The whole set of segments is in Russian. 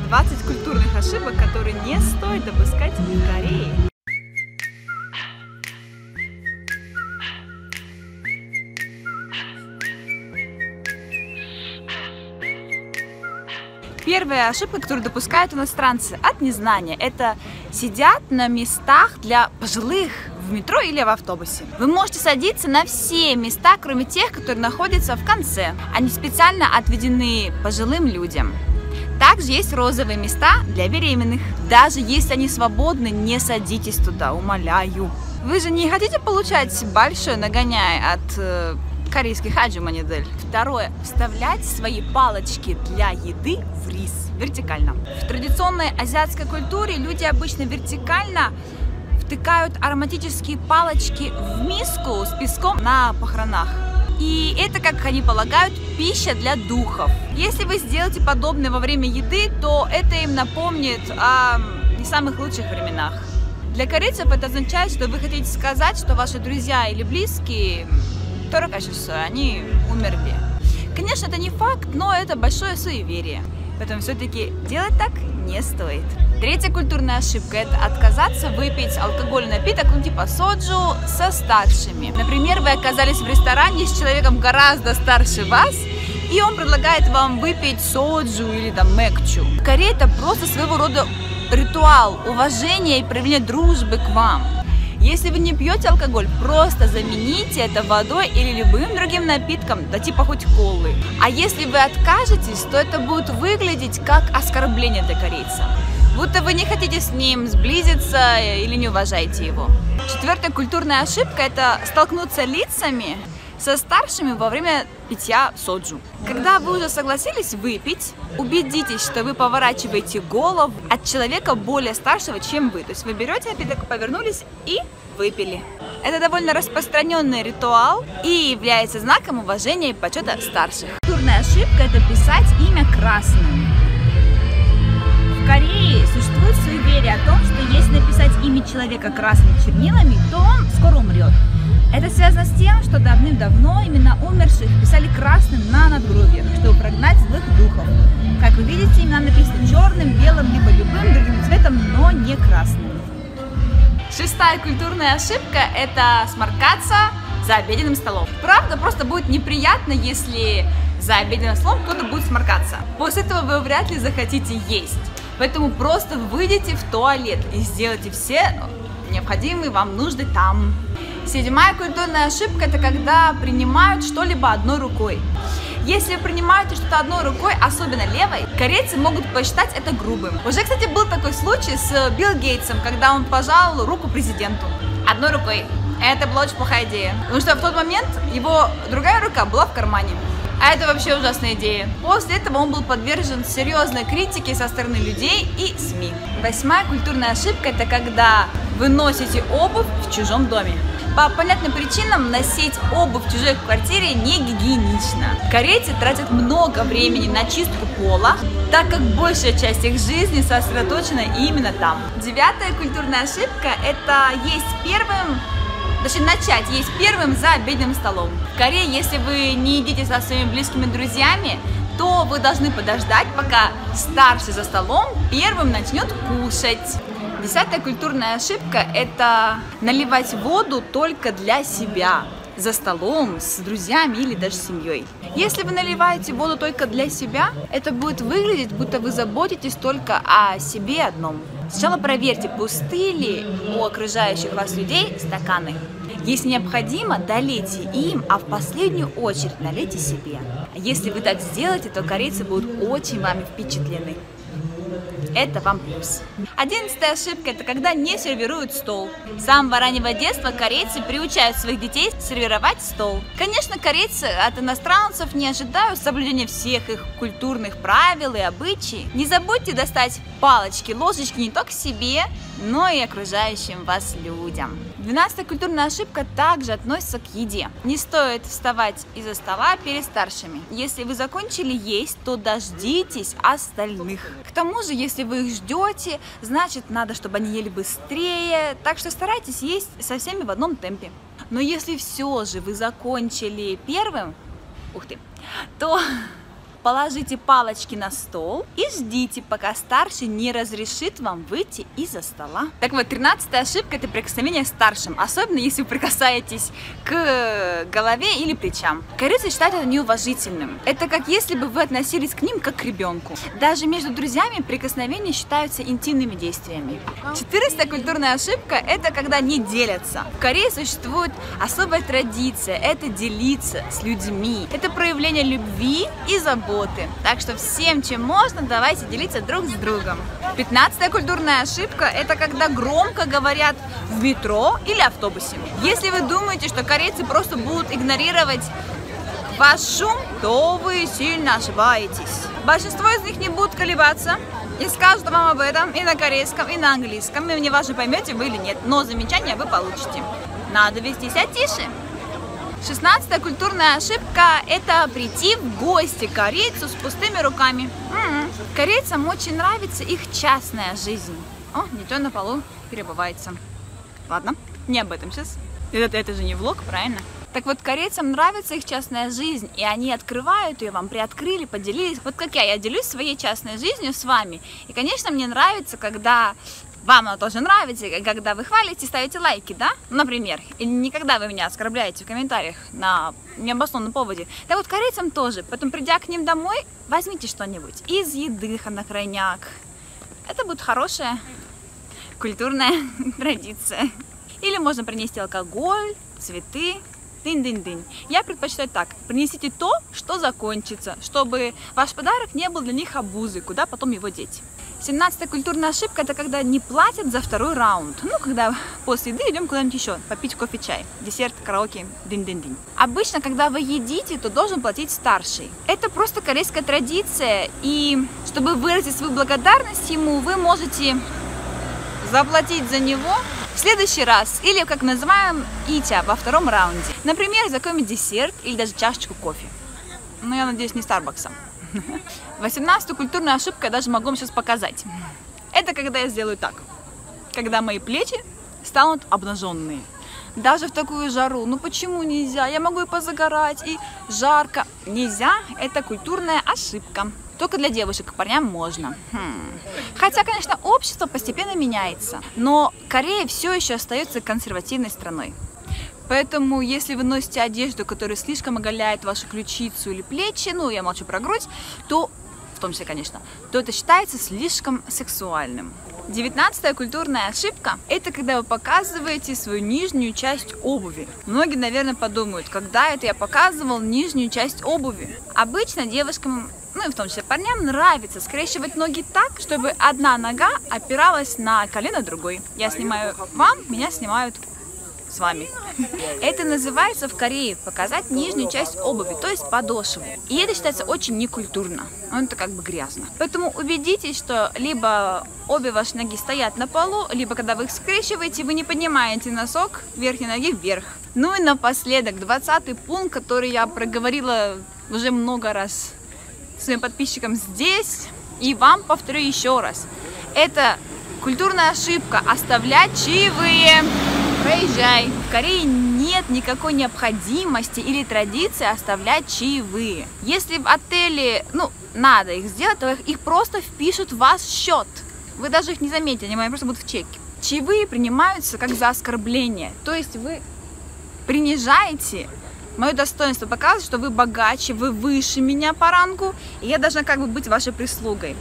20 культурных ошибок, которые не стоит допускать в Корее. Первая ошибка, которую допускают иностранцы от незнания, это сидят на местах для пожилых в метро или в автобусе. Вы можете садиться на все места, кроме тех, которые находятся в конце. Они специально отведены пожилым людям. Также есть розовые места для беременных. Даже если они свободны, не садитесь туда, умоляю. Вы же не хотите получать большой нагоняй от корейских аджуманидель? Второе. Вставлять свои палочки для еды в рис вертикально. В традиционной азиатской культуре люди обычно вертикально втыкают ароматические палочки в миску с песком на похоронах. И это, как они полагают, пища для духов. Если вы сделаете подобное во время еды, то это им напомнит о не самых лучших временах. Для корейцев это означает, что вы хотите сказать, что ваши друзья или близкие они умерли. Конечно, это не факт, но это большое суеверие. Поэтому все-таки делать так не стоит. Третья культурная ошибка – это отказаться выпить алкогольный напиток, типа соджу, со старшими. Например, вы оказались в ресторане с человеком гораздо старше вас, и он предлагает вам выпить соджу или мэкчу. В Корее это просто своего рода ритуал уважения и проявления дружбы к вам. Если вы не пьете алкоголь, просто замените это водой или любым другим напитком, типа хоть колы. А если вы откажетесь, то это будет выглядеть как оскорбление для корейца. Будто вы не хотите с ним сблизиться или не уважаете его. Четвертая культурная ошибка – это столкнуться лицами со старшими во время питья соджу. Когда вы уже согласились выпить, убедитесь, что вы поворачиваете голову от человека более старшего, чем вы. То есть вы берете напиток, повернулись и выпили. Это довольно распространенный ритуал и является знаком уважения и почета старших. Культурная ошибка – это писать имя красным. В Корее существует суеверие о том, что если написать имя человека красными чернилами, то он скоро умрет. Это связано с тем, что давным-давно имена умерших писали красным на надгробиях, чтобы прогнать злых духов. Как вы видите, имена написаны черным, белым, либо любым другим цветом, но не красным. Шестая культурная ошибка – это сморкаться за обеденным столом. Правда, просто будет неприятно, если за обеденным столом кто-то будет сморкаться. После этого вы вряд ли захотите есть. Поэтому просто выйдите в туалет и сделайте все необходимые вам нужды там. Седьмая культурная ошибка – это когда принимают что-либо одной рукой. Если вы принимаете что-то одной рукой, особенно левой, корейцы могут посчитать это грубым. Уже, кстати, был такой случай с Билл Гейтсом, когда он пожал руку президенту одной рукой. Это была очень плохая идея, потому что в тот момент его другая рука была в кармане. А это вообще ужасная идея. После этого он был подвержен серьезной критике со стороны людей и СМИ. Восьмая культурная ошибка – это когда вы носите обувь в чужом доме. По понятным причинам носить обувь в чужой квартире не гигиенично. Корейцы тратят много времени на чистку пола, так как большая часть их жизни сосредоточена именно там. Девятая культурная ошибка – это начать есть первым за обеденным столом. В Корее, если вы не едите со своими близкими друзьями, то вы должны подождать, пока старший за столом первым начнет кушать. Десятая культурная ошибка – это наливать воду только для себя, за столом, с друзьями или даже с семьей. Если вы наливаете воду только для себя, это будет выглядеть, будто вы заботитесь только о себе одном. Сначала проверьте, пусты ли у окружающих вас людей стаканы. Если необходимо, долейте им, а в последнюю очередь налейте себе. Если вы так сделаете, то корейцы будут очень вами впечатлены. Это вам плюс. 11-я ошибка – это когда не сервируют стол. С самого раннего детства корейцы приучают своих детей сервировать стол. Конечно, корейцы от иностранцев не ожидают соблюдения всех их культурных правил и обычаев. Не забудьте достать палочки, ложечки не только себе, но и окружающим вас людям. 12-я культурная ошибка также относится к еде. Не стоит вставать из-за стола перед старшими. Если вы закончили есть, то дождитесь остальных. К тому же, если вы их ждете, значит, надо, чтобы они ели быстрее. Так что старайтесь есть со всеми в одном темпе. Но если все же вы закончили первым, то Положите палочки на стол и ждите, пока старший не разрешит вам выйти из-за стола. Так вот, 13-я ошибка – это прикосновение к старшим, особенно если вы прикасаетесь к голове или плечам. Корейцы считают это неуважительным. Это как если бы вы относились к ним как к ребенку. Даже между друзьями прикосновения считаются интимными действиями. 14-я культурная ошибка – это когда не делятся. В Корее существует особая традиция – это делиться с людьми. Это проявление любви и заботы. Так что всем, чем можно, давайте делиться друг с другом. 15-я культурная ошибка – это когда громко говорят в метро или автобусе. Если вы думаете, что корейцы просто будут игнорировать ваш шум, то вы сильно ошибаетесь. Большинство из них не будут колебаться и скажут вам об этом и на корейском, и на английском. И мне важно, поймете вы или нет, но замечания вы получите. Надо вести себя тише. 16-я культурная ошибка – это прийти в гости к корейцу с пустыми руками. Корейцам очень нравится их частная жизнь. О, никто на полу перебывается. Ладно, не об этом сейчас. Это же не влог, правильно? Так вот, корейцам нравится их частная жизнь, и они открывают ее, вам приоткрыли, поделились. Вот как я делюсь своей частной жизнью с вами. И, конечно, мне нравится, когда вам она тоже нравится, когда вы хвалите, ставите лайки, да? Например. Или никогда вы меня оскорбляете в комментариях на необоснованном поводе. Так вот, корейцам тоже. Потом, придя к ним домой, возьмите что-нибудь из еды на крайняк. Это будет хорошая культурная традиция. Или можно принести алкоголь, цветы. Дынь-дынь-дынь. Я предпочитаю так. Принесите то, что закончится, чтобы ваш подарок не был для них обузой, куда потом его деть. 17-я культурная ошибка – это когда не платят за второй раунд. Ну, когда после еды идем куда-нибудь еще, попить кофе-чай, десерт, караоке, дынь-дынь-дынь. Обычно, когда вы едите, то должен платить старший. Это просто корейская традиция, и чтобы выразить свою благодарность ему, вы можете заплатить за него в следующий раз, или, как называем, итя, во втором раунде. Например, за какой-нибудь десерт или даже чашечку кофе. Ну, я надеюсь, не Старбакса. 18-ю культурную ошибку я даже могу вам сейчас показать. Это когда я сделаю так. Когда мои плечи станут обнаженные. Даже в такую жару. Ну почему нельзя? Я могу и позагорать, и жарко. Нельзя, это культурная ошибка. Только для девушек, к парням можно. Хотя, конечно, общество постепенно меняется. Но Корея все еще остается консервативной страной. Поэтому, если вы носите одежду, которая слишком оголяет вашу ключицу или плечи, ну, я молчу про грудь, то, в том числе, конечно, то это считается слишком сексуальным. 19-я культурная ошибка – это когда вы показываете свою нижнюю часть обуви. Многие, наверное, подумают, когда это я показывал нижнюю часть обуви. Обычно девушкам, ну и в том числе парням, нравится скрещивать ноги так, чтобы одна нога опиралась на колено другой. Я снимаю вам, меня снимают с вами. Это называется в Корее показать нижнюю часть обуви, то есть подошву. И это считается очень некультурно. Это как бы грязно. Поэтому убедитесь, что либо обе ваши ноги стоят на полу, либо когда вы их скрещиваете, вы не поднимаете носок верхней ноги вверх. Ну и напоследок, 20-й пункт, который я проговорила уже много раз своим подписчикам здесь, и вам повторю еще раз. Это культурная ошибка – оставлять чаевые. Проезжай. В Корее нет никакой необходимости или традиции оставлять чаевые. Если в отеле, надо их сделать, то их просто впишут в ваш счет. Вы даже их не заметите, они просто будут в чеке. Чаевые принимаются как за оскорбление. То есть вы принижаете мое достоинство, показывает, что вы богаче, вы выше меня по рангу, и я должна как бы быть вашей прислугой.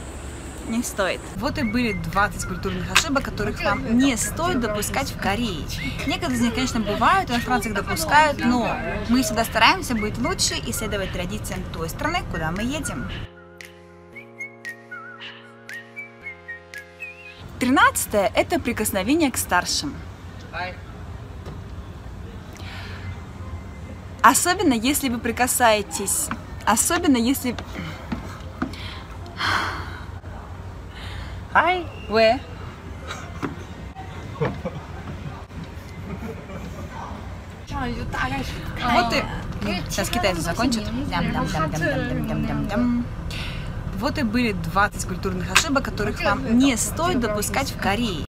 Не стоит. Вот и были 20 культурных ошибок, которых вам не стоит допускать в Корее. Некоторые из них, конечно, бывают, иностранцы их допускают, но мы всегда стараемся быть лучше и следовать традициям той страны, куда мы едем. 13-е – это прикосновение к старшим. Особенно, если вы прикасаетесь, особенно, если... Hi, where? Вот и... Сейчас китайцы закончат. Вот и были 20 культурных ошибок, которых вам не стоит допускать в Корее.